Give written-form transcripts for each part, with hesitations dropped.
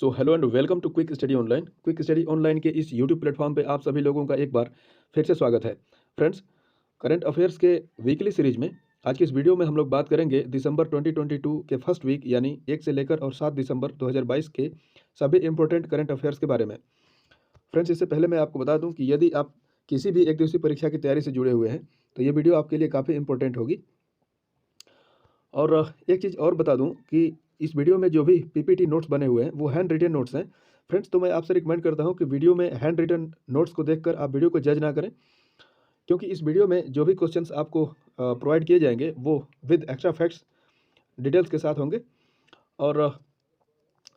So hello and welcome to quick study online. Quick study online के इस YouTube platform पे आप सभी लोगों का एक बार फिर से स्वागत है। फ्रेंड्स, करंट अफेयर्स के वीकली सीरीज में आज की इस वीडियो में हम लोग बात करेंगे दिसंबर 2022 के फर्स्ट वीक यानी 1 से लेकर और 7 दिसंबर 2022 के सभी इंपॉर्टेंट करंट अफेयर्स के बारे में। फ्रेंड्स, इससे पहले मैं आपको बता दूं कि यदि आप किसी भी एक दिवसीय परीक्षा की तैयारी से जुड़े हुए हैं तो ये वीडियो आपके लिए काफ़ी इंपॉर्टेंट होगी। और एक चीज़ और बता दूं कि इस वीडियो में जो भी पीपीटी नोट्स बने हुए हैं वो हैंड रिटन नोट्स हैं। फ्रेंड्स, तो मैं आपसे रिकमेंड करता हूं कि वीडियो में हैंड रिटन नोट्स को देखकर आप वीडियो को जज ना करें, क्योंकि इस वीडियो में जो भी क्वेश्चंस आपको प्रोवाइड किए जाएंगे वो विद एक्स्ट्रा फैक्ट्स डिटेल्स के साथ होंगे और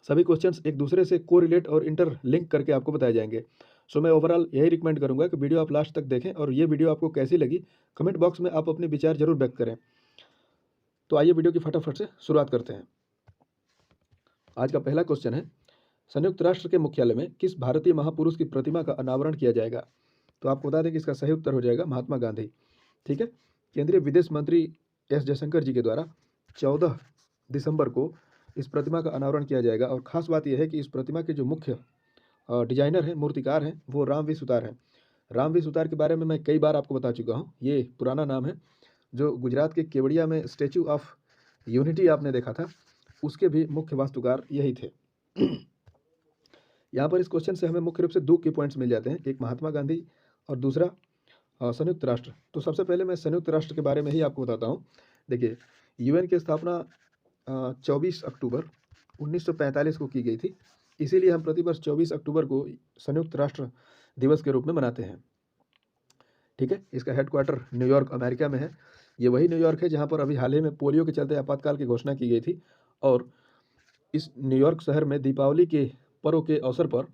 सभी क्वेश्चंस एक दूसरे से कोरिलेट और इंटर लिंक करके आपको बताए जाएंगे। सो मैं ओवरऑल यही रिकमेंड करूंगा कि वीडियो आप लास्ट तक देखें और ये वीडियो आपको कैसी लगी कमेंट बॉक्स में आप अपने विचार जरूर व्यक्त करें। तो आइए वीडियो की फटाफट से शुरुआत करते हैं। आज का पहला क्वेश्चन है, संयुक्त राष्ट्र के मुख्यालय में किस भारतीय महापुरुष की प्रतिमा का अनावरण किया जाएगा? तो आपको बता दें कि इसका सही उत्तर हो जाएगा महात्मा गांधी। ठीक है, केंद्रीय विदेश मंत्री एस जयशंकर जी के द्वारा 14 दिसंबर को इस प्रतिमा का अनावरण किया जाएगा। और ख़ास बात यह है कि इस प्रतिमा के जो मुख्य डिजाइनर हैं, मूर्तिकार हैं, वो रामवी सुतार हैं। रामवी सुतार के बारे में मैं कई बार आपको बता चुका हूँ, ये पुराना नाम है। जो गुजरात के केवड़िया में स्टैचू ऑफ यूनिटी आपने देखा था, उसके भी मुख्य वास्तुकार यही थे। यहाँ पर इस क्वेश्चन से हमें मुख्य रूप से दो की पॉइंट्स मिल जाते हैं, एक महात्मा गांधी और दूसरा संयुक्त राष्ट्र। तो सबसे पहले मैं संयुक्त राष्ट्र के बारे में ही आपको बताता हूँ। देखिए, यूएन की स्थापना 24 अक्टूबर 1945 को की गई थी, इसीलिए हम प्रतिवर्ष 24 अक्टूबर को संयुक्त राष्ट्र दिवस के रूप में मनाते हैं। ठीक है, इसका हेडक्वार्टर न्यूयॉर्क अमेरिका में है। ये वही न्यूयॉर्क है जहाँ पर अभी हाल ही में पोलियो के चलते आपातकाल की घोषणा की गई थी। और इस न्यूयॉर्क शहर में दीपावली के पर्व के अवसर पर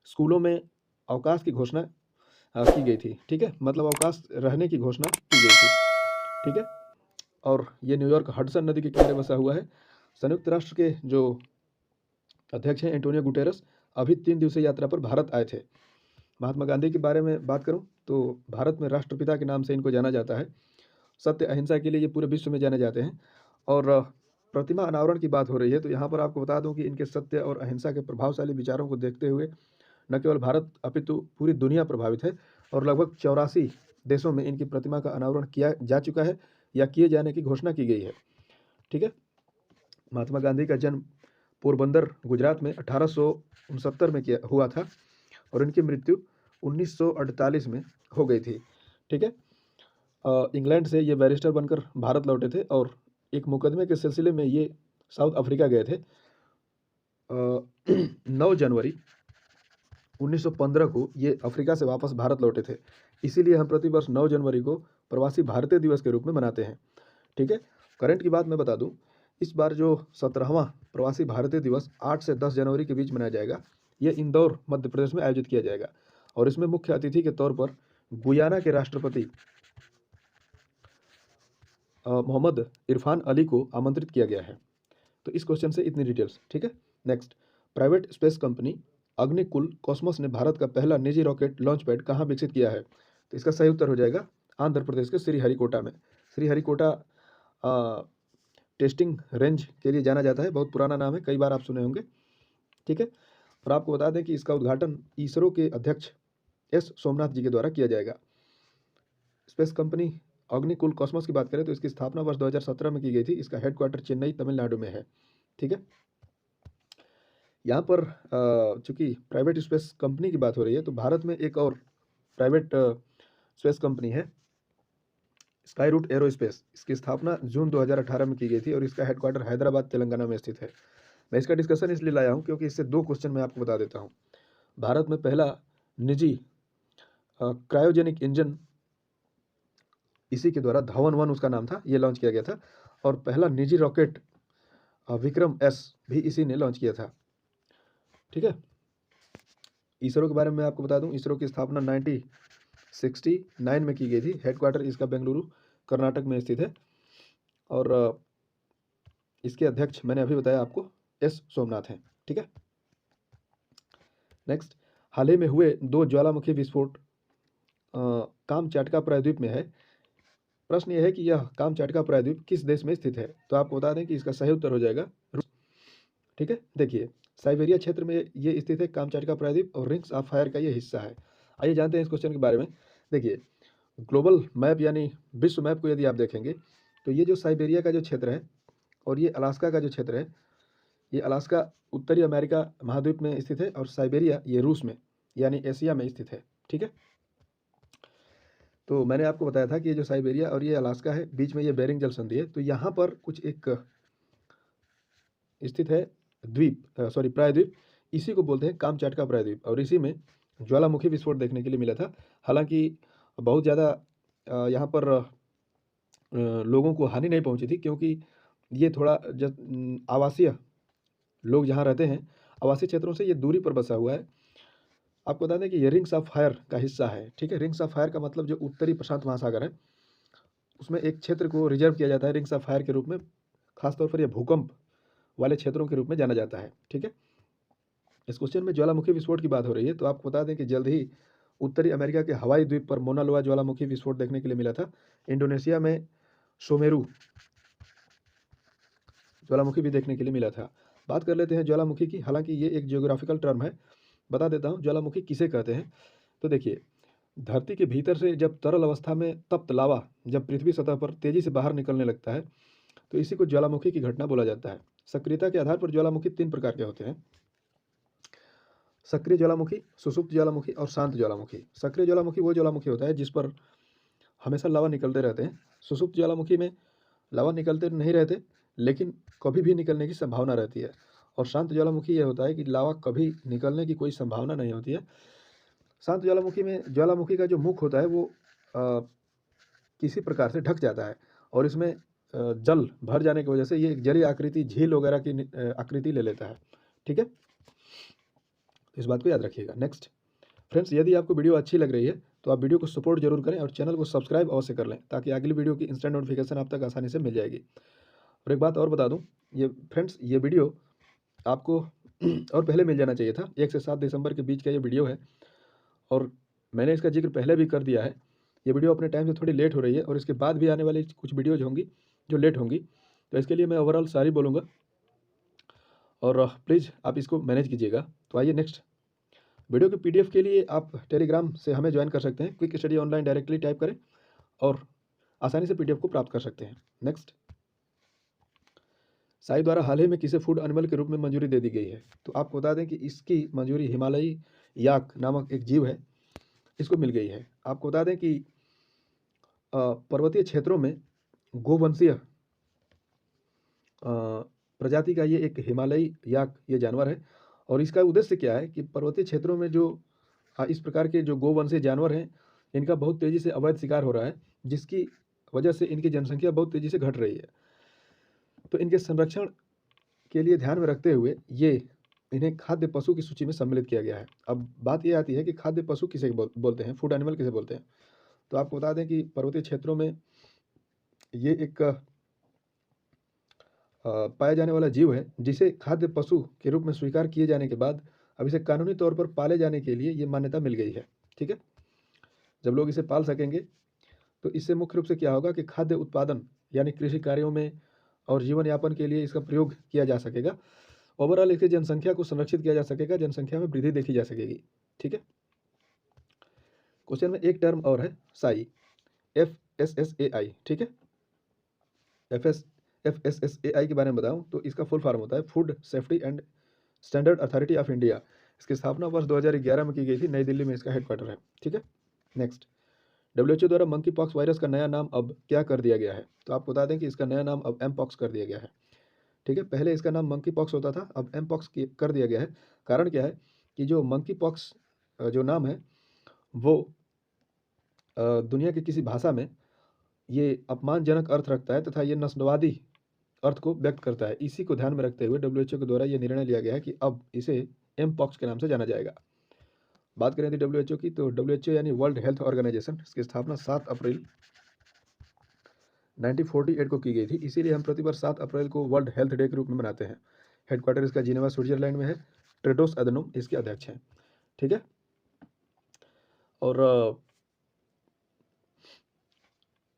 स्कूलों में अवकाश की घोषणा की गई थी। ठीक है, मतलब अवकाश रहने की घोषणा की गई थी। ठीक है, और ये न्यूयॉर्क हडसन नदी के किनारे बसा हुआ है। संयुक्त राष्ट्र के जो अध्यक्ष हैं एंटोनियो गुटेरस, अभी 3 दिवसीय यात्रा पर भारत आए थे। महात्मा गांधी के बारे में बात करूं तो भारत में राष्ट्रपिता के नाम से इनको जाना जाता है। सत्य अहिंसा के लिए ये पूरे विश्व में जाने जाते हैं। और प्रतिमा अनावरण की बात हो रही है तो यहाँ पर आपको बता दूं कि इनके सत्य और अहिंसा के प्रभावशाली विचारों को देखते हुए न केवल भारत अपितु पूरी दुनिया प्रभावित है और लगभग 84 देशों में इनकी प्रतिमा का अनावरण किया जा चुका है या किए जाने की घोषणा की गई है। ठीक है, महात्मा गांधी का जन्म पोरबंदर गुजरात में 1869 में किया हुआ था और इनकी मृत्यु 1948 में हो गई थी। ठीक है, इंग्लैंड से ये बैरिस्टर बनकर भारत लौटे थे और एक मुकदमे के सिलसिले में ये साउथ अफ्रीका गए थे। 9 जनवरी 1915 को ये अफ्रीका से वापस भारत लौटे थे, इसीलिए हम प्रतिवर्ष 9 जनवरी को प्रवासी भारतीय दिवस के रूप में मनाते हैं। ठीक है, करंट की बात मैं बता दूं, इस बार जो 17वां प्रवासी भारतीय दिवस 8 से 10 जनवरी के बीच मनाया जाएगा, ये इंदौर मध्य प्रदेश में आयोजित किया जाएगा और इसमें मुख्य अतिथि के तौर पर गुयाना के राष्ट्रपति मोहम्मद इरफान अली को आमंत्रित किया गया है। तो इस क्वेश्चन से इतनी डिटेल्स। ठीक है, next, private space company Agnikul Cosmos ने भारत का पहला निजी रॉकेट लॉन्च पैड कहाँ विकसित किया है? तो इसका सही उत्तर हो जाएगा आंध्र प्रदेश के श्रीहरिकोटा में। श्रीहरिकोटा टेस्टिंग रेंज के लिए जाना जाता है, बहुत पुराना नाम है, कई बार आप सुने होंगे। ठीक है, और आपको बता दें कि इसका उद्घाटन इसरो के अध्यक्ष एस सोमनाथ जी के द्वारा किया जाएगा। स्पेस कंपनी अग्निकुल कॉस्मोस की बात करें तो इसकी स्थापना वर्ष 2017 में की गई थी। इसका हेडक्वार्टर चेन्नई तमिलनाडु में है। ठीक है, यहाँ पर चूंकि प्राइवेट स्पेस कंपनी की बात हो रही है तो भारत में एक और प्राइवेट स्पेस कंपनी है, स्काई रूट एरोस्पेस। इसकी स्थापना जून 2018 में की गई थी और इसका हेडक्वार्टर हैदराबाद तेलंगाना में स्थित है। मैं इसका डिस्कशन इसलिए लाया हूँ क्योंकि इससे दो क्वेश्चन मैं आपको बता देता हूँ। भारत में पहला निजी क्रायोजेनिक इंजन इसी के द्वारा धवन 1 उसका नाम था, ये लॉन्च किया गया था। और पहला निजी रॉकेट विक्रम एस भी इसी ने लॉन्च किया था। ठीक है, इसरो के बारे में आपको बता दूं, इसरो की स्थापना 1969 में की गई थी। हेडक्वार्टर इसका बेंगलुरु कर्नाटक में स्थित है और इसके अध्यक्ष मैंने अभी बताया आपको एस सोमनाथ हैं। ठीक है, नेक्स्ट, हाल ही में हुए 2 ज्वालामुखी विस्फोट कामचाटका प्रायद्वीप में है। प्रश्न यह है कि यह कामचाटका प्रायद्वीप किस देश में स्थित है? तो आपको बता दें कि इसका सही उत्तर हो जाएगा रूस। ठीक है, देखिए, साइबेरिया क्षेत्र में ये स्थित है। कामचाटका प्रायद्वीप और रिंग्स ऑफ फायर का ये हिस्सा है। आइए जानते हैं इस क्वेश्चन के बारे में। देखिए, ग्लोबल मैप यानी विश्व मैप को यदि आप देखेंगे तो ये जो साइबेरिया का जो क्षेत्र है और ये अलास्का का जो क्षेत्र है, ये अलास्का उत्तरी अमेरिका महाद्वीप में स्थित है और साइबेरिया ये रूस में यानी एशिया में स्थित है। ठीक है, तो मैंने आपको बताया था कि ये जो साइबेरिया और ये अलास्का है, बीच में ये बेरिंग जल संधि है। तो यहाँ पर कुछ एक स्थित है द्वीप, प्रायद्वीप। इसी को बोलते हैं कामचाटका प्रायद्वीप और इसी में ज्वालामुखी विस्फोट देखने के लिए मिला था। हालांकि बहुत ज़्यादा यहाँ पर लोगों को हानि नहीं पहुंची थी, क्योंकि ये थोड़ा आवासीय लोग जहाँ रहते हैं, आवासीय क्षेत्रों से ये दूरी पर बसा हुआ है। आपको बता दें कि ये रिंग्स ऑफ फायर का हिस्सा है। ठीक है, रिंग्स ऑफ फायर का मतलब जो उत्तरी प्रशांत महासागर है, उसमें एक क्षेत्र को रिजर्व किया जाता है रिंग्स ऑफ फायर के रूप में। खासतौर पर यह भूकंप वाले क्षेत्रों के रूप में जाना जाता है। ठीक है, इस क्वेश्चन में ज्वालामुखी विस्फोट की बात हो रही है, तो आपको बता दें कि जल्द ही उत्तरी अमेरिका के हवाई द्वीप पर मोना लोआ ज्वालामुखी विस्फोट देखने के लिए मिला था। इंडोनेशिया में सोमेरु ज्वालामुखी भी देखने के लिए मिला था। बात कर लेते हैं ज्वालामुखी की। हालांकि ये एक जियोग्राफिकल टर्म है, बता देता हूँ ज्वालामुखी किसे कहते हैं। तो देखिए, धरती के भीतर से जब तरल अवस्था में तप्त लावा जब पृथ्वी सतह पर तेजी से बाहर निकलने लगता है, तो इसी को ज्वालामुखी की घटना बोला जाता है। सक्रियता के आधार पर ज्वालामुखी 3 प्रकार के होते हैं: सक्रिय ज्वालामुखी, सुषुप्त ज्वालामुखी और शांत ज्वालामुखी। सक्रिय ज्वालामुखी वो ज्वालामुखी होता है जिस पर हमेशा लावा निकलते रहते हैं। सुषुप्त ज्वालामुखी में लावा निकलते नहीं रहते, लेकिन कभी भी निकलने की संभावना रहती है। और शांत ज्वालामुखी ये होता है कि लावा कभी निकलने की कोई संभावना नहीं होती है। शांत ज्वालामुखी में ज्वालामुखी का जो मुख होता है वो किसी प्रकार से ढक जाता है और इसमें जल भर जाने की वजह से ये एक जलीय आकृति, झील वगैरह की आकृति ले लेता है। ठीक है, इस बात को याद रखिएगा। नेक्स्ट फ्रेंड्स, यदि आपको वीडियो अच्छी लग रही है तो आप वीडियो को सपोर्ट जरूर करें और चैनल को सब्सक्राइब अवश्य कर लें, ताकि अगली वीडियो की इंस्टेंट नोटिफिकेशन आप तक आसानी से मिल जाएगी। और एक बात और बता दूं, ये फ्रेंड्स ये वीडियो आपको और पहले मिल जाना चाहिए था। 1 से 7 दिसंबर के बीच का ये वीडियो है और मैंने इसका जिक्र पहले भी कर दिया है। ये वीडियो अपने टाइम से थोड़ी लेट हो रही है और इसके बाद भी आने वाली कुछ वीडियोज होंगी जो लेट होंगी, तो इसके लिए मैं ओवरऑल सॉरी बोलूँगा और प्लीज़ आप इसको मैनेज कीजिएगा। तो आइए नेक्स्ट, वीडियो के पीडीएफ के लिए आप टेलीग्राम से हमें ज्वाइन कर सकते हैं। Quick study online directly type करें और आसानी से पीडीएफ को प्राप्त कर सकते हैं। नेक्स्ट, साई द्वारा हाल ही में किसे फूड एनिमल के रूप में मंजूरी दे दी गई है? तो आपको बता दें कि इसकी मंजूरी हिमालयी याक नामक एक जीव है, इसको मिल गई है। आपको बता दें कि पर्वतीय क्षेत्रों में गोवंशीय प्रजाति का ये एक हिमालयी याक ये जानवर है और इसका उद्देश्य क्या है कि पर्वतीय क्षेत्रों में जो इस प्रकार के जो गोवंशीय जानवर हैं, इनका बहुत तेज़ी से अवैध शिकार हो रहा है, जिसकी वजह से इनकी जनसंख्या बहुत तेज़ी से घट रही है। तो इनके संरक्षण के लिए ध्यान में रखते हुए ये इन्हें खाद्य पशु की सूची में सम्मिलित किया गया है। अब बात ये आती है कि खाद्य पशु किसे बोलते हैं, फूड एनिमल किसे बोलते हैं? तो आपको बता दें कि पर्वतीय क्षेत्रों में ये एक पाया जाने वाला जीव है, जिसे खाद्य पशु के रूप में स्वीकार किए जाने के बाद अब इसे कानूनी तौर पर पाले जाने के लिए ये मान्यता मिल गई है। ठीक है, जब लोग इसे पाल सकेंगे तो इससे मुख्य रूप से क्या होगा कि खाद्य उत्पादन यानी कृषि कार्यों में और जीवन यापन के लिए इसका प्रयोग किया जा सकेगा। ओवरऑल इसकी जनसंख्या को संरक्षित किया जा सकेगा, जनसंख्या में वृद्धि देखी जा सकेगी। ठीक है, क्वेश्चन में एक टर्म और है साई, FSSAI। ठीक है, FSSAI के बारे में बताऊं तो इसका फुल फॉर्म होता है food safety and standard authority of India. इसकी स्थापना वर्ष 2011 में की गई थी, नई दिल्ली में इसका हेडक्वार्टर है। ठीक है, नेक्स्ट, WHO द्वारा मंकी पॉक्स वायरस का नया नाम अब क्या कर दिया गया है? तो आपको बता दें कि इसका नया नाम अब एम पॉक्स कर दिया गया है। ठीक है, पहले इसका नाम मंकी पॉक्स होता था, अब एम पॉक्स कर दिया गया है। कारण क्या है कि जो मंकी पॉक्स जो नाम है वो दुनिया की किसी भाषा में ये अपमानजनक अर्थ रखता है तथा ये नस्लवादी अर्थ को व्यक्त करता है। इसी को ध्यान में रखते हुए WHO के द्वारा ये निर्णय लिया गया है कि अब इसे एम पॉक्स के नाम से जाना जाएगा। बात करें थी WHO की, तो WHO यानी वर्ल्ड हेल्थ ऑर्गेनाइजेशन, इसकी स्थापना 7 अप्रैल 1948 को की गई थी। इसीलिए हम प्रतिवर्ष 7 अप्रैल को वर्ल्ड हेल्थ डे के रूप में मनाते हैं। हेडक्वार्टर इसका जिनेवा स्विट्जरलैंड में है। टेड्रोस अदनोम इसके अध्यक्ष हैं। ठीक है, और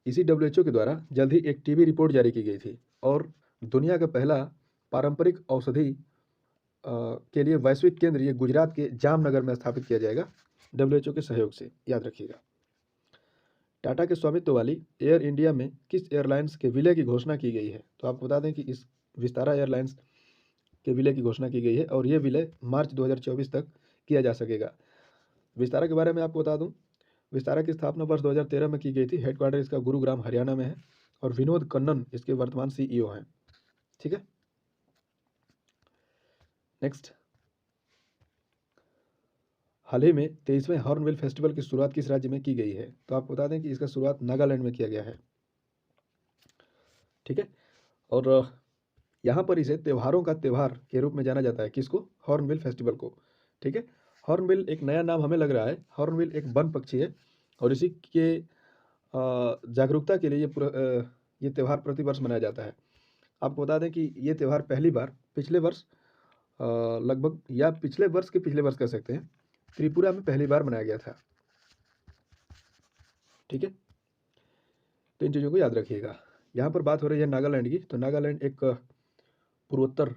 इसी WHO के द्वारा जल्द ही एक टीबी रिपोर्ट जारी की गई थी और दुनिया का पहला पारंपरिक औषधि के लिए वैश्विक केंद्र ये गुजरात के जामनगर में स्थापित किया जाएगा WHO के सहयोग से, याद रखिएगा। टाटा के स्वामित्व वाली एयर इंडिया में किस एयरलाइंस के विलय की घोषणा की गई है? तो आपको बता दें कि इस विस्तारा एयरलाइंस के विलय की घोषणा की गई है और ये विलय मार्च 2024 तक किया जा सकेगा। विस्तारा के बारे में आपको बता दूं, विस्तारा की स्थापना वर्ष 2013 में की गई थी। हेडक्वार्टर इसका गुरुग्राम हरियाणा में है और विनोद कन्नन इसके वर्तमान CEO हैं। ठीक है, नेक्स्ट, हाल ही में 23वें हॉर्नबिल फेस्टिवल की शुरुआत किस राज्य में की गई है? तो आपको बता दें कि इसका शुरुआत नागालैंड में किया गया है। ठीक है, और यहाँ पर इसे त्योहारों का त्यौहार के रूप में जाना जाता है। किसको? हॉर्नबिल फेस्टिवल को। ठीक है, हॉर्नबिल एक नया नाम हमें लग रहा है। हॉर्नबिल एक वन पक्षी है और इसी के जागरूकता के लिए ये त्यौहार प्रतिवर्ष मनाया जाता है। आपको बता दें कि ये त्यौहार पहली बार पिछले वर्ष लगभग, या पिछले वर्ष के पिछले वर्ष कह सकते हैं, त्रिपुरा में पहली बार मनाया गया था। ठीक है, तो इन चीज़ों को याद रखिएगा। यहाँ पर बात हो रही है नागालैंड की, तो नागालैंड एक पूर्वोत्तर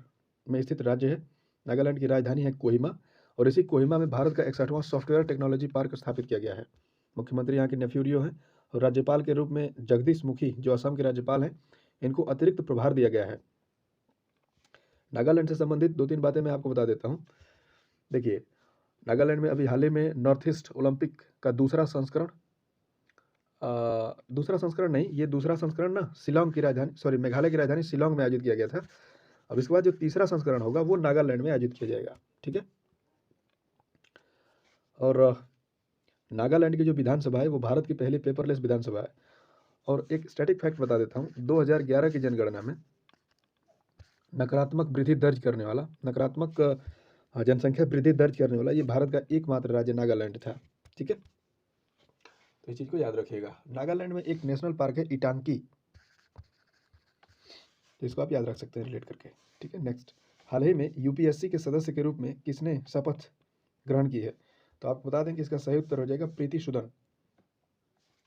में स्थित राज्य है। नागालैंड की राजधानी है कोहिमा और इसी कोहिमा में भारत का 61वां सॉफ्टवेयर टेक्नोलॉजी पार्क स्थापित किया गया है। मुख्यमंत्री यहाँ के नेफ्यूरियो हैं और राज्यपाल के रूप में जगदीश मुखी जो असम के राज्यपाल हैं, इनको अतिरिक्त प्रभार दिया गया है। नागालैंड से संबंधित 2-3 बातें मैं आपको बता देता हूँ। देखिए, नागालैंड में अभी हाल ही में नॉर्थ ईस्ट ओलंपिक का दूसरा संस्करण नहीं, ये दूसरा संस्करण ना मेघालय की राजधानी शिलोंग में आयोजित किया गया था। अब इसके बाद जो तीसरा संस्करण होगा वो नागालैंड में आयोजित किया जाएगा। ठीक है, और नागालैंड की जो विधानसभा है वो भारत की पहली पेपरलेस विधानसभा है। और एक स्टैटिक फैक्ट बता देता हूँ, 2011 की जनगणना में नकारात्मक जनसंख्या वृद्धि दर्ज करने वाला ये भारत का एकमात्र राज्य नागालैंड था। ठीक है, तो इस चीज़ को याद रखिएगा। नागालैंड में एक नेशनल पार्क है इटांकी, तो इसको आप याद रख सकते हैं रिलेट करके। ठीक है, नेक्स्ट, हाल ही में UPSC के सदस्य के रूप में किसने शपथ ग्रहण की है? तो आपको बता दें कि इसका सही उत्तर हो जाएगा प्रीति सूदन।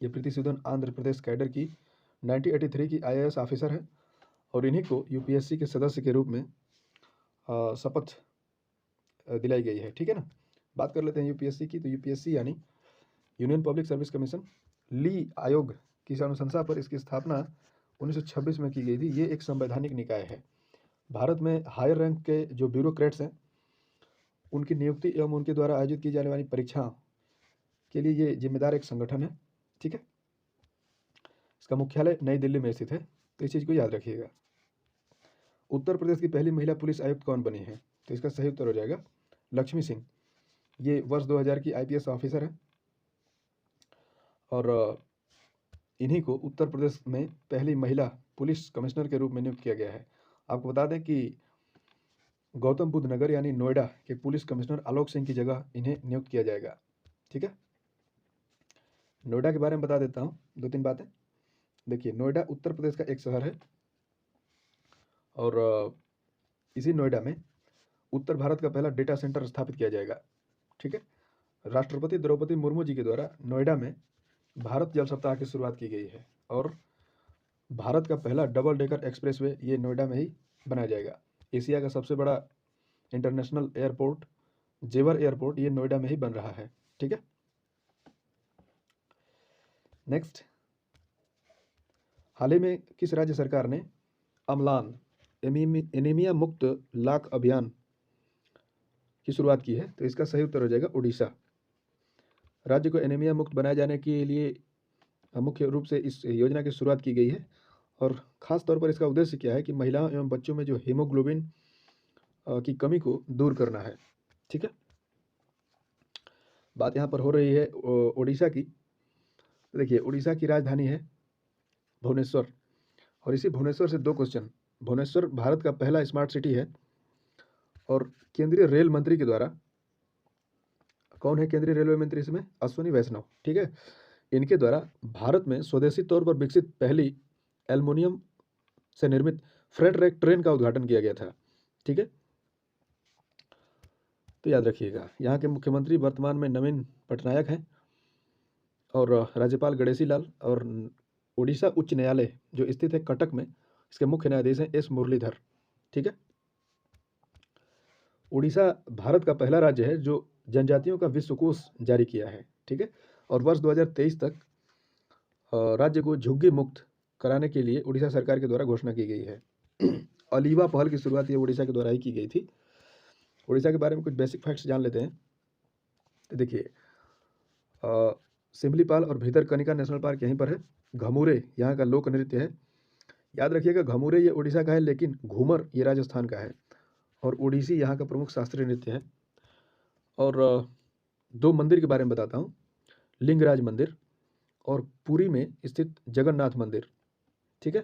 ये प्रीति सूदन आंध्र प्रदेश कैडर की 1983 की IAS ऑफिसर है और इन्हीं को UPSC के सदस्य के रूप में शपथ दिलाई गई है। ठीक है ना, बात कर लेते हैं UPSC की। तो UPSC यानी यूनियन पब्लिक सर्विस कमीशन, ली आयोग की अनुशंसा पर इसकी स्थापना 1926 में की गई थी। ये एक संवैधानिक निकाय है। भारत में हायर रैंक के जो ब्यूरोक्रेट्स हैं उनकी नियुक्ति एवं उनके द्वारा आयोजित की जाने वाली परीक्षाओं के लिए ये जिम्मेदार एक संगठन है। ठीक है, इसका मुख्यालय नई दिल्ली में स्थित है, तो इस चीज़ को याद रखिएगा। उत्तर प्रदेश की पहली महिला पुलिस आयुक्त कौन बनी है? तो इसका सही उत्तर हो जाएगा लक्ष्मी सिंह। ये वर्ष 2000 की IPS ऑफिसर है और इन्हीं को उत्तर प्रदेश में पहली महिला पुलिस कमिश्नर के रूप में नियुक्त किया गया है। आपको बता दें कि गौतम बुद्ध नगर यानी नोएडा के पुलिस कमिश्नर आलोक सिंह की जगह इन्हें नियुक्त किया जाएगा। ठीक है, नोएडा के बारे में बता देता हूँ 2-3 बातें। देखिए, नोएडा उत्तर प्रदेश का एक शहर है और इसी नोएडा में उत्तर भारत का पहला डेटा सेंटर स्थापित किया जाएगा। ठीक है, राष्ट्रपति द्रौपदी मुर्मू जी के द्वारा नोएडा में भारत जल सप्ताह की शुरुआत की गई है और भारत का पहला डबल डेकर एक्सप्रेसवे ये नोएडा में ही बनाया जाएगा। एशिया का सबसे बड़ा इंटरनेशनल एयरपोर्ट जेवर एयरपोर्ट ये नोएडा में ही बन रहा है। ठीक है, नेक्स्ट, हाल ही में किस राज्य सरकार ने अम्लान एनीमिया मुक्त लाख अभियान की शुरुआत की है? तो इसका सही उत्तर हो जाएगा उड़ीसा। राज्य को एनीमिया मुक्त बनाए जाने के लिए मुख्य रूप से इस योजना की शुरुआत की गई है और ख़ास तौर पर इसका उद्देश्य क्या है कि महिलाओं एवं बच्चों में जो हीमोग्लोबिन की कमी को दूर करना है। ठीक है, बात यहाँ पर हो रही है उड़ीसा की। देखिए, उड़ीसा की राजधानी है भुवनेश्वर और इसी भुवनेश्वर से 2 क्वेश्चन। भुवनेश्वर भारत का पहला स्मार्ट सिटी है और केंद्रीय रेल मंत्री के द्वारा, कौन है केंद्रीय रेलवे मंत्री इसमें? अश्विनी वैष्णव। ठीक है, इनके द्वारा भारत में स्वदेशी तौर पर विकसित पहली एल्युमिनियम से निर्मित फ्रेट रेक ट्रेन का उद्घाटन किया गया था। ठीक है, तो याद रखिएगा। यहाँ के मुख्यमंत्री वर्तमान में नवीन पटनायक हैं और राज्यपाल गणेशी लाल, और उड़ीसा उच्च न्यायालय जो स्थित है कटक में, इसके मुख्य न्यायाधीश हैं S मुरलीधर। ठीक है, उड़ीसा भारत का पहला राज्य है जो जनजातियों का विश्वकोश जारी किया है, ठीक है। और वर्ष 2023 तक राज्य को झुग्गी मुक्त कराने के लिए उड़ीसा सरकार के द्वारा घोषणा की गई है। अलीवा पहल की शुरुआत ये उड़ीसा के द्वारा ही की गई थी। उड़ीसा के बारे में कुछ बेसिक फैक्ट्स जान लेते हैं। तो देखिए, सिमलीपाल और भीतरकनिका नेशनल पार्क यहीं पर है। घमुरे यहाँ का लोक नृत्य है। याद रखिएगा, घमुरे ये उड़ीसा का है, लेकिन घूमर ये राजस्थान का है। और ओडिसी यहाँ का प्रमुख शास्त्रीय नृत्य है। और दो मंदिर के बारे में बताता हूँ, लिंगराज मंदिर और पुरी में स्थित जगन्नाथ मंदिर, ठीक है।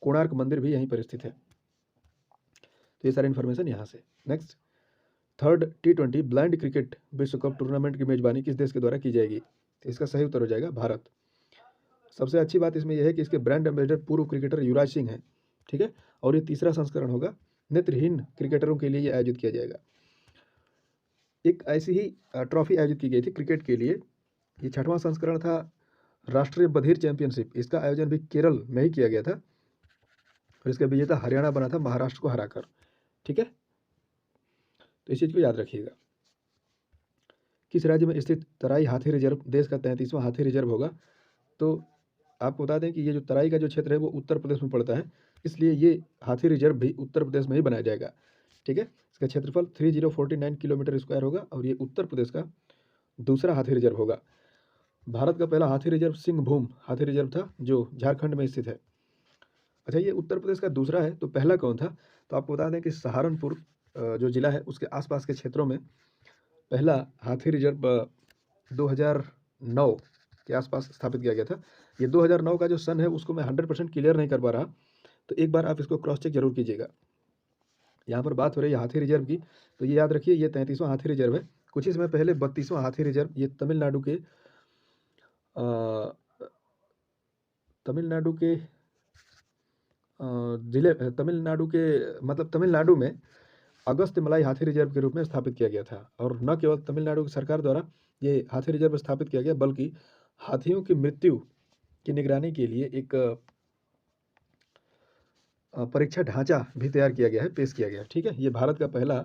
कोणार्क मंदिर भी यहीं पर स्थित है। तो ये सारी इन्फॉर्मेशन यहाँ से। Next, third T20 blind cricket विश्व कप टूर्नामेंट की मेजबानी किस देश के द्वारा की जाएगी? तो इसका सही उत्तर हो जाएगा भारत। सबसे अच्छी बात इसमें यह है कि इसके ब्रांड एम्बेसडर पूर्व क्रिकेटर युवराज सिंह हैं, ठीक है। और ये तीसरा संस्करण होगा, नेत्रहीन क्रिकेटरों के लिए ये आयोजित किया जाएगा। एक ऐसी ही ट्रॉफी आयोजित की गई थी क्रिकेट के लिए, ये 6वां संस्करण था, राष्ट्रीय बधिर चैंपियनशिप। इसका आयोजन भी केरल में ही किया गया था और इसका विजेता हरियाणा बना था महाराष्ट्र को हराकर, ठीक है। तो इस चीज़ को याद रखिएगा। किस राज्य में स्थित तराई हाथी रिजर्व देश का 33वां हाथी रिजर्व होगा? तो आपको बता दें कि ये जो तराई का जो क्षेत्र है वो उत्तर प्रदेश में पड़ता है, इसलिए ये हाथी रिजर्व भी उत्तर प्रदेश में ही बनाया जाएगा, ठीक है। इसका क्षेत्रफल 3049 किलोमीटर स्क्वायर होगा और ये उत्तर प्रदेश का दूसरा हाथी रिजर्व होगा। भारत का पहला हाथी रिजर्व सिंहभूम हाथी रिजर्व था, जो झारखंड में स्थित है। अच्छा, ये उत्तर प्रदेश का दूसरा है, तो पहला कौन था? तो आपको बता दें कि सहारनपुर जो जिला है उसके आसपास के क्षेत्रों में पहला हाथी रिजर्व 2009 के आसपास स्थापित किया गया था। ये 2009 का जो सन है उसको मैं 100% क्लियर नहीं कर पा रहा, तो एक बार आप इसको क्रॉस चेक जरूर कीजिएगा। यहाँ पर बात हो रही है हाथी रिजर्व की, तो ये याद रखिए ये 33वां हाथी रिजर्व है। कुछ ही समय पहले 32वां हाथी रिजर्व ये तमिलनाडु के तमिलनाडु में अगस्त मलाई हाथी रिजर्व के रूप में स्थापित किया गया था। और न केवल तमिलनाडु की सरकार द्वारा ये हाथी रिजर्व स्थापित किया गया, बल्कि हाथियों की मृत्यु की निगरानी के लिए एक परीक्षा ढांचा भी तैयार किया गया है, पेश किया गया है, ठीक है। ये भारत का पहला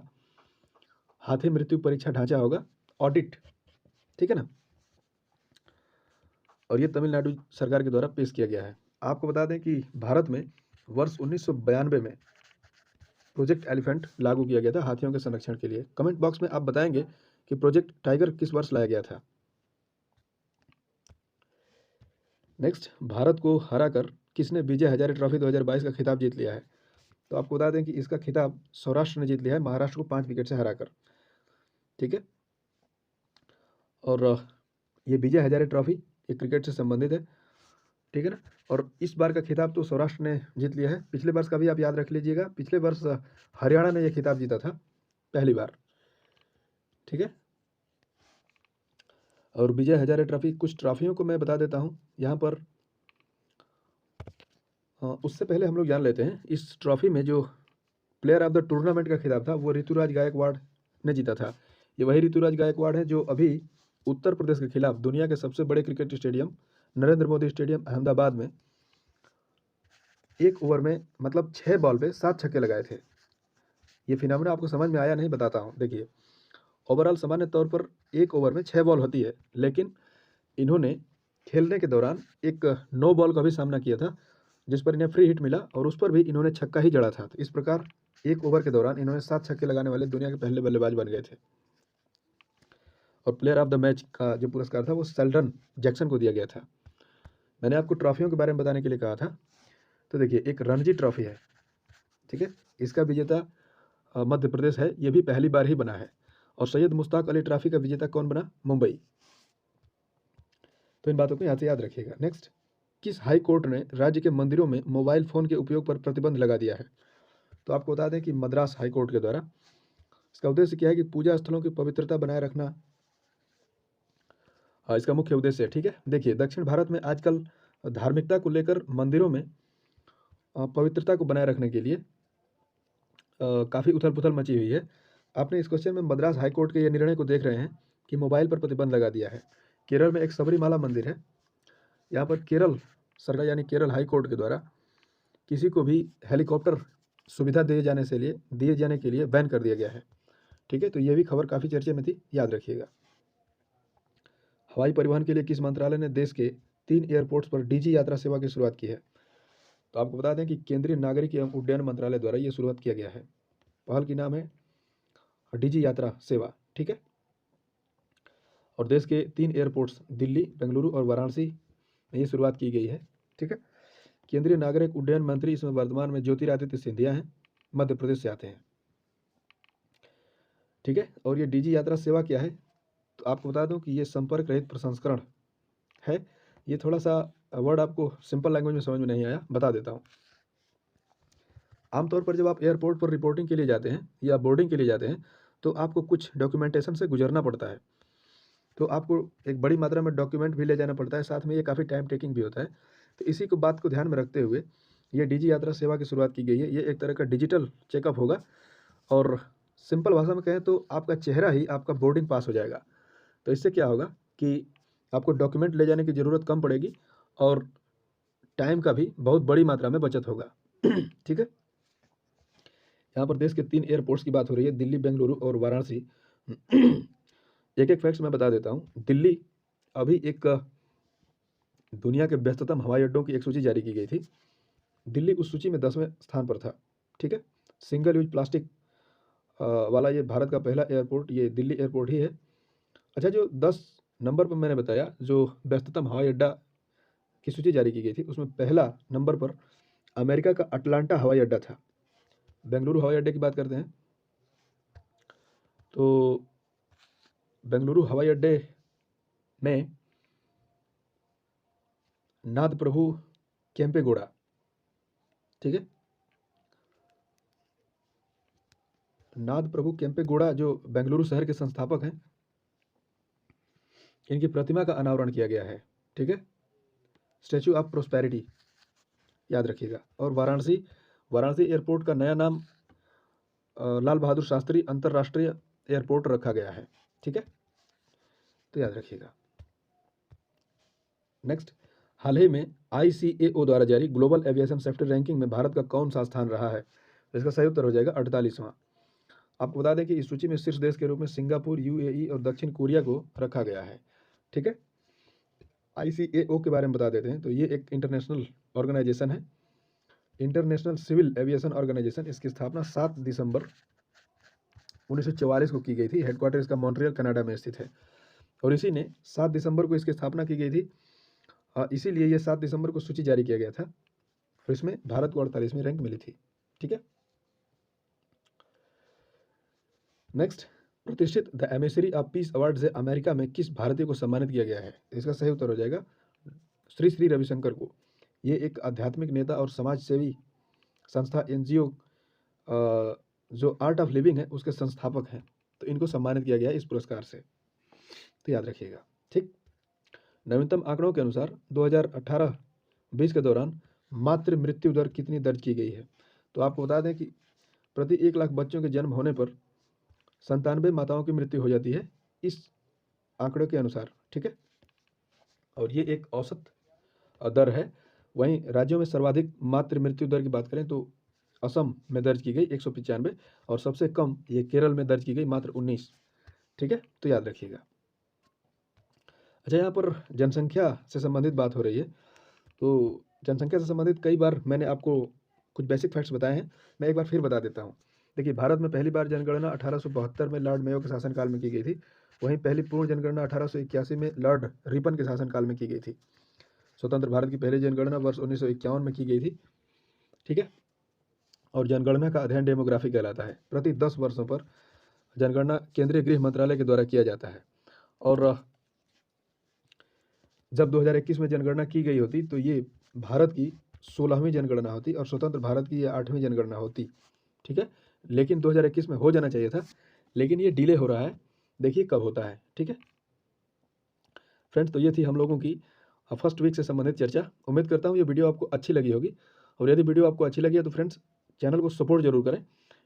हाथी मृत्यु परीक्षा ढांचा होगा, ऑडिट, ठीक है ना। और ये तमिलनाडु सरकार के द्वारा पेश किया गया है। आपको बता दें कि भारत में वर्ष 1992 में प्रोजेक्ट एलिफेंट लागू किया गया था हाथियों के संरक्षण के लिए। कमेंट बॉक्स में आप बताएंगे कि प्रोजेक्ट टाइगर किस वर्ष लाया गया था। नेक्स्ट, भारत को हराकर किसने विजय हजारे ट्रॉफी 2022 का खिताब जीत लिया है? तो आपको बता दें कि इसका खिताब सौराष्ट्र ने जीत लिया है, महाराष्ट्र को 5 विकेट से हराकर, ठीक है। और ये विजय हजारे ट्रॉफी ये क्रिकेट से संबंधित है, ठीक है ना। और इस बार का खिताब तो सौराष्ट्र ने जीत लिया है। पिछले वर्ष का भी आप याद रख लीजिएगा, पिछले वर्ष हरियाणा ने यह खिताब जीता था पहली बार, ठीक है। और विजय हजारे ट्रॉफी, कुछ ट्रॉफियों को मैं बता देता हूँ यहाँ पर। उससे पहले हम लोग जान लेते हैं इस ट्रॉफी में जो प्लेयर ऑफ द टूर्नामेंट का खिताब था वो ऋतुराज गायकवाड़ ने जीता था। ये वही ऋतुराज गायकवाड़ है जो अभी उत्तर प्रदेश के खिलाफ दुनिया के सबसे बड़े cricket stadium Narendra Modi stadium Ahmedabad में 1 ओवर में मतलब 6 बॉल पे 7 छक्के लगाए थे। ये फिनोमेना आपको समझ में आया नहीं, बताता हूँ। देखिए, ओवरऑल सामान्य तौर पर 1 ओवर में 6 बॉल होती है, लेकिन इन्होंने खेलने के दौरान एक 9 बॉल का भी सामना किया था जिस पर इन्हें फ्री हिट मिला और उस पर भी इन्होंने छक्का ही जड़ा था। तो इस प्रकार 1 ओवर के दौरान इन्होंने 7 छक्के लगाने वाले दुनिया के पहले बल्लेबाज बन गए थे। और प्लेयर ऑफ द मैच का जो पुरस्कार था वो शेल्डन जैक्सन को दिया गया था। मैंने आपको ट्रॉफियों के बारे में बताने के लिए कहा था। तो देखिए, एक रणजी ट्रॉफी है, ठीक है। इसका विजेता मध्य प्रदेश है, ये भी पहली बार ही बना है। और सैयद मुश्ताक अली ट्रॉफी का विजेता कौन बना? मुंबई। तो इन बातों को यहाँ से याद रखिएगा। नेक्स्ट, किस हाई कोर्ट ने राज्य के मंदिरों में मोबाइल फ़ोन के उपयोग पर प्रतिबंध लगा दिया है? तो आपको बता दें कि मद्रास हाई कोर्ट के द्वारा। इसका उद्देश्य क्या है कि पूजा स्थलों की पवित्रता बनाए रखना, इसका मुख्य उद्देश्य है, ठीक है। देखिए, दक्षिण भारत में आजकल धार्मिकता को लेकर मंदिरों में पवित्रता को बनाए रखने के लिए काफ़ी उथल पुथल मची हुई है। आपने इस क्वेश्चन में मद्रास हाई कोर्ट के ये निर्णय को देख रहे हैं कि मोबाइल पर प्रतिबंध लगा दिया है। केरल में एक सबरीमाला मंदिर है, यहाँ पर केरल सरकार यानी केरल हाई कोर्ट के द्वारा किसी को भी हेलीकॉप्टर सुविधा दिए जाने के लिए बैन कर दिया गया है, ठीक है, तो ये भी खबर काफ़ी चर्चे में थी, याद रखिएगा। हवाई परिवहन के लिए किस मंत्रालय ने देश के 3 एयरपोर्ट्स पर डीजी यात्रा सेवा की शुरुआत की है? तो आपको बता दें कि केंद्रीय नागरिक एवं उड्डयन मंत्रालय द्वारा ये शुरुआत किया गया है। पहल की नाम है डीजी यात्रा सेवा, ठीक है। और देश के 3 एयरपोर्ट्स दिल्ली, बेंगलुरु और वाराणसी में ये शुरुआत की गई है, ठीक है। केंद्रीय नागरिक उड्डयन मंत्री इसमें वर्तमान में ज्योतिरादित्य सिंधिया हैं, मध्य प्रदेश से आते हैं, ठीक है। और ये डीजी यात्रा सेवा क्या है, तो आपको बता दूं कि ये संपर्क रहित प्रसंस्करण है। ये थोड़ा सा वर्ड आपको सिंपल लैंग्वेज में समझ में नहीं आया, बता देता हूँ। आमतौर पर जब आप एयरपोर्ट पर रिपोर्टिंग के लिए जाते हैं या बोर्डिंग के लिए जाते हैं तो आपको कुछ डॉक्यूमेंटेशन से गुजरना पड़ता है। तो आपको एक बड़ी मात्रा में डॉक्यूमेंट भी ले जाना पड़ता है, साथ में ये काफ़ी टाइम टेकिंग भी होता है। तो इसी को बात को ध्यान में रखते हुए ये डीजी यात्रा सेवा की शुरुआत की गई है। ये एक तरह का डिजिटल चेकअप होगा और सिंपल भाषा में कहें तो आपका चेहरा ही आपका बोर्डिंग पास हो जाएगा। तो इससे क्या होगा कि आपको डॉक्यूमेंट ले जाने की ज़रूरत कम पड़ेगी और टाइम का भी बहुत बड़ी मात्रा में बचत होगा। ठीक है। यहाँ पर देश के 3 एयरपोर्ट्स की बात हो रही है, दिल्ली, बेंगलुरु और वाराणसी। एक एक फैक्ट्स मैं बता देता हूँ। दिल्ली अभी एक दुनिया के व्यस्ततम हवाई अड्डों की एक सूची जारी की गई थी। दिल्ली उस सूची में 10वें स्थान पर था, ठीक है। सिंगल यूज प्लास्टिक वाला ये भारत का पहला एयरपोर्ट ये दिल्ली एयरपोर्ट ही है। अच्छा, जो 10 नंबर पर मैंने बताया जो व्यस्ततम हवाई अड्डा की सूची जारी की गई थी, उसमें पहला नंबर पर अमेरिका का अटलांटा हवाई अड्डा था। बेंगलुरु हवाई अड्डे की बात करते हैं तो बेंगलुरु हवाई अड्डे में नाद प्रभु केम्पेगौड़ा, ठीक है। नाद प्रभु केम्पेगौड़ा जो बेंगलुरु शहर के संस्थापक हैं, इनकी प्रतिमा का अनावरण किया गया है, ठीक है। स्टैचू ऑफ प्रोस्पेरिटी, याद रखिएगा। और वाराणसी एयरपोर्ट का नया नाम लाल बहादुर शास्त्री अंतर्राष्ट्रीय एयरपोर्ट रखा गया है, ठीक है, तो याद रखिएगा। नेक्स्ट, हाल ही में ICAO द्वारा जारी ग्लोबल एविएशन सेफ्टी रैंकिंग में भारत का कौन सा स्थान रहा है? तो इसका सही उत्तर हो जाएगा 48वां। आपको बता दें कि इस सूची में शीर्ष देश के रूप में सिंगापुर, UAE और दक्षिण कोरिया को रखा गया है, ठीक है। ICAO के बारे में बता देते हैं तो ये एक इंटरनेशनल ऑर्गेनाइजेशन है, इंटरनेशनल सिविल एविएशन ऑर्गेनाइजेशन। इसकी स्थापना 7 दिसंबर 1944 को की गई थी। हेडक्वार्टर इसका मॉन्ट्रियल कनाडा में स्थित है और इसी ने 7 दिसंबर को इसकी स्थापना की गई थी। इसीलिए ये 7 दिसंबर को सूची जारी किया गया था और इसमें भारत को 48वीं रैंक मिली थी, ठीक है। नेक्स्ट, प्रतिष्ठित the emissary of peace award से अमेरिका में किस भारतीय को सम्मानित किया गया है? इसका सही उत्तर हो जाएगा श्री श्री रविशंकर को। ये एक आध्यात्मिक नेता और समाज सेवी संस्था NGO जो आर्ट ऑफ लिविंग है उसके संस्थापक हैं, तो इनको सम्मानित किया गया है इस पुरस्कार से, तो याद रखिएगा, ठीक। नवीनतम आंकड़ों के अनुसार 2018-20 के दौरान मातृ मृत्यु दर कितनी दर्ज की गई है? तो आपको बता दें कि प्रति 1 लाख बच्चों के जन्म होने पर 97 माताओं की मृत्यु हो जाती है इस आंकड़े के अनुसार, ठीक है। और ये एक औसत दर है। वहीं राज्यों में सर्वाधिक मातृ मृत्यु दर की बात करें तो असम में दर्ज की गई 195 और सबसे कम ये केरल में दर्ज की गई मात्र 19, ठीक है, तो याद रखिएगा। अच्छा, यहाँ पर जनसंख्या से संबंधित बात हो रही है तो जनसंख्या से संबंधित कई बार मैंने आपको कुछ बेसिक फैक्ट्स बताए हैं, मैं एक बार फिर बता देता हूँ। देखिए, भारत में पहली बार जनगणना 1872 में लॉर्ड मेयो के शासनकाल में की गई थी। वहीं पहली पूर्ण जनगणना 1881 में लॉर्ड रिपन के शासनकाल में की गई थी। स्वतंत्र भारत की पहली जनगणना वर्ष 1951 में की गई थी, ठीक है। और जनगणना का अध्ययन डेमोग्राफी कहलाता है। प्रति 10 वर्षों पर जनगणना केंद्रीय गृह मंत्रालय के द्वारा किया जाता है और जब 2021 में जनगणना की गई होती तो ये भारत की 16वीं जनगणना होती और स्वतंत्र भारत की ये 8वीं जनगणना होती, ठीक है। लेकिन 2021 में हो जाना चाहिए था, लेकिन ये डिले हो रहा है, देखिए कब होता है, ठीक है फ्रेंड्स। तो ये थी हम लोगों की फर्स्ट वीक से संबंधित चर्चा। उम्मीद करता हूँ ये वीडियो आपको अच्छी लगी होगी और यदि वीडियो आपको अच्छी लगी है तो फ्रेंड्स चैनल को सपोर्ट जरूर करें,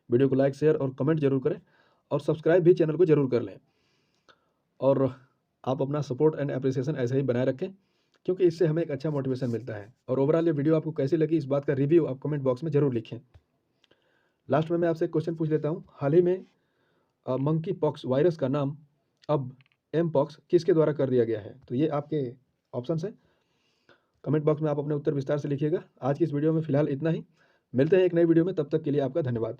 वीडियो को लाइक, शेयर और कमेंट जरूर करें और सब्सक्राइब भी चैनल को जरूर कर लें। और आप अपना सपोर्ट एंड अप्रिसिएशन ऐसे ही बनाए रखें क्योंकि इससे हमें एक अच्छा मोटिवेशन मिलता है। और ओवरऑल ये वीडियो आपको कैसी लगी इस बात का रिव्यू आप कमेंट बॉक्स में जरूर लिखें। लास्ट में मैं आपसे एक क्वेश्चन पूछ लेता हूँ, हाल ही में मंकी पॉक्स वायरस का नाम अब एम पॉक्स किसके द्वारा कर दिया गया है? तो ये आपके ऑप्शंस हैं। कमेंट बॉक्स में आप अपने उत्तर विस्तार से लिखिएगा। आज की इस वीडियो में फ़िलहाल इतना ही। मिलते हैं एक नई वीडियो में, तब तक के लिए आपका धन्यवाद।